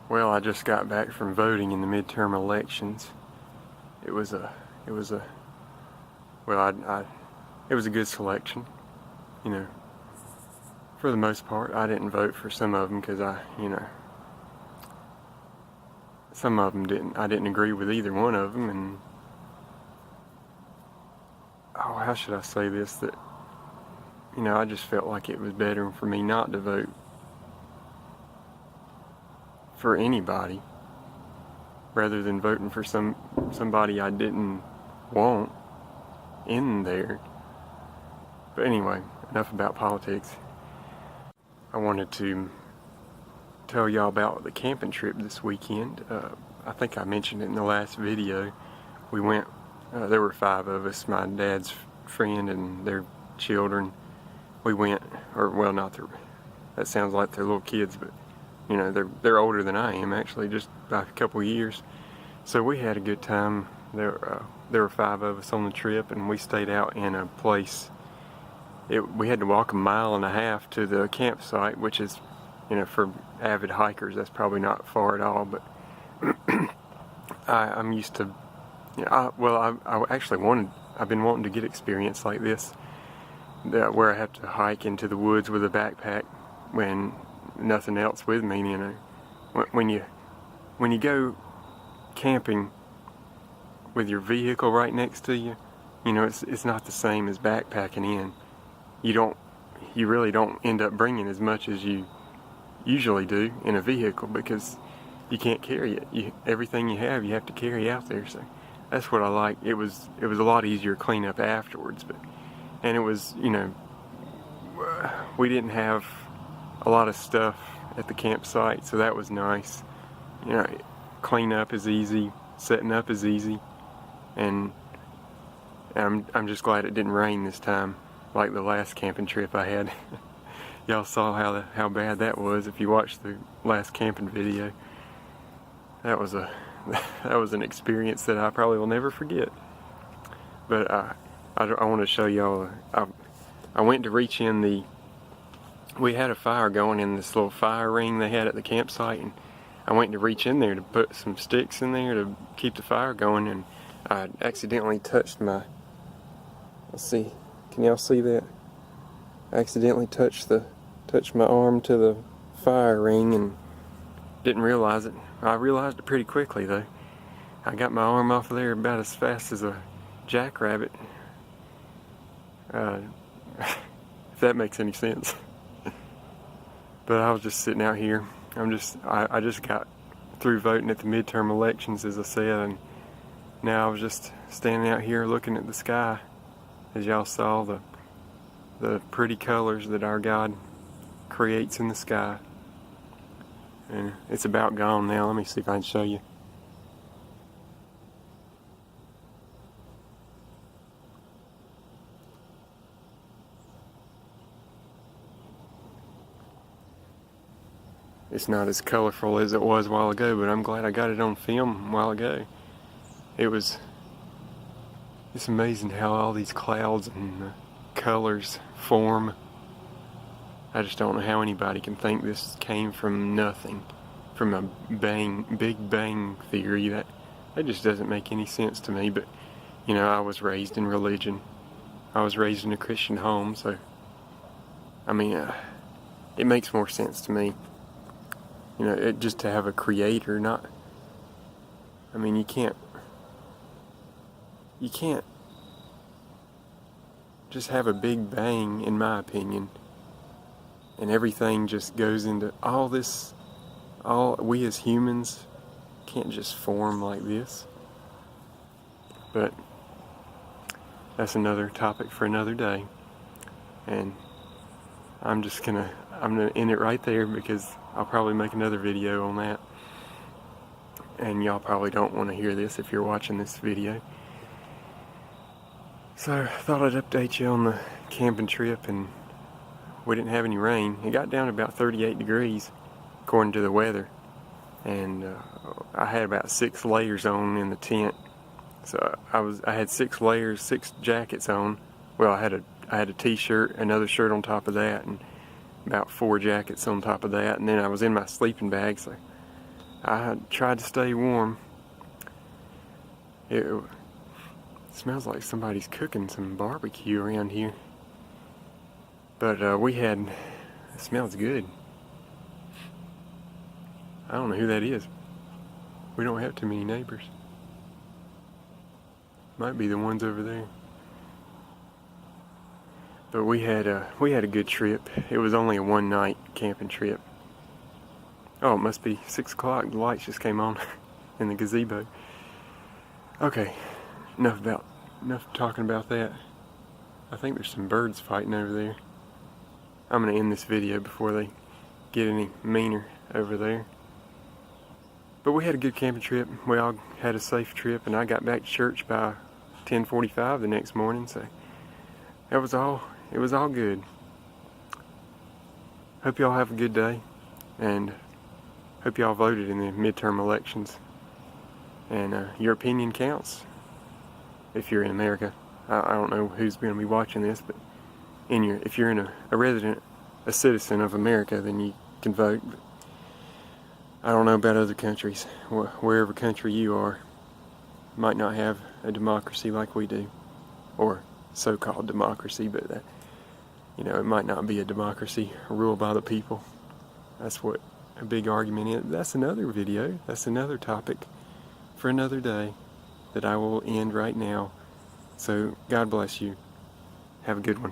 Well, I just got back from voting in the midterm elections. It was a, well, it was a good selection. You know, for the most part, I didn't vote for some of them because some of them I didn't agree with either one of them, and how should I say this? That, I just felt like it was better for me not to vote for anybody rather than voting for somebody I didn't want in there. But anyway, enough about politics. I wanted to tell y'all about the camping trip this weekend. I think I mentioned it in the last video. We went, there were 5 of us, my dad's friend and their children. We went, that sounds like they're little kids, but they're older than I am, actually, just by a couple years. So we had a good time. There were 5 of us on the trip, and we stayed out in a place. We had to walk 1.5 miles to the campsite, which is, for avid hikers, that's probably not far at all. But I'm used to, I've been wanting to get experience like this, where I have to hike into the woods with a backpack when nothing else with me. When you go camping with your vehicle right next to you, it's not the same as backpacking in. You really don't end up bringing as much as you usually do in a vehicle because you can't carry it. Everything you have to carry out there. So that's what I like. It was a lot easier to clean up afterwards, and it was, we didn't have a lot of stuff at the campsite, so that was nice. Clean up is easy, setting up is easy, and I'm just glad it didn't rain this time like the last camping trip I had. Y'all saw how bad that was if you watched the last camping video. That was an experience that I probably will never forget. But I want to show y'all. I went to reach in we had a fire going in this little fire ring they had at the campsite, and I went to reach in there to put some sticks in there to keep the fire going, and I accidentally touched my, let's see, can y'all see that? I accidentally touched my arm to the fire ring and didn't realize it. I realized it pretty quickly though. I got my arm off of there about as fast as a jackrabbit. If that makes any sense. But I was just sitting out here. I just got through voting at the midterm elections, as I said, and now I was just standing out here looking at the sky. As y'all saw, the pretty colors that our God creates in the sky. And it's about gone now. Let me see if I can show you. It's not as colorful as it was a while ago, but I'm glad I got it on film a while ago. It's amazing how all these clouds and colors form. I just don't know how anybody can think this came from nothing, from a big bang theory. That just doesn't make any sense to me. But I was raised in religion. I was raised in a Christian home, so it makes more sense to me. Just to have a creator, you can't just have a big bang, in my opinion, and everything just goes into we as humans can't just form like this. But that's another topic for another day, and I'm gonna end it right there because I'll probably make another video on that, and y'all probably don't want to hear this if you're watching this video. So I thought I'd update you on the camping trip, and we didn't have any rain. It got down to about 38 degrees according to the weather, and I had about 6 layers on in the tent. So I had 6 layers, 6 jackets on. Well, I had a t-shirt, another shirt on top of that, and about 4 jackets on top of that, and then I was in my sleeping bag, so I tried to stay warm. It smells like somebody's cooking some barbecue around here. But it smells good. I don't know who that is. We don't have too many neighbors. Might be the ones over there. But we had a good trip. It was only a one night camping trip. Oh, it must be 6 o'clock. The lights just came on in the gazebo. Okay, enough talking about that. I think there's some birds fighting over there. I'm gonna end this video before they get any meaner over there. But we had a good camping trip. We all had a safe trip, and I got back to church by 10:45 the next morning. So it was all good. Hope y'all have a good day, and hope y'all voted in the midterm elections. And your opinion counts if you're in America. I don't know who's going to be watching this, but if you're a citizen of America, then you can vote. But I don't know about other countries. Wherever country you are, might not have a democracy like we do, or so-called democracy, but it might not be a democracy ruled by the people. That's what a big argument is. That's another video. That's another topic for another day that I will end right now. So God bless you. Have a good one.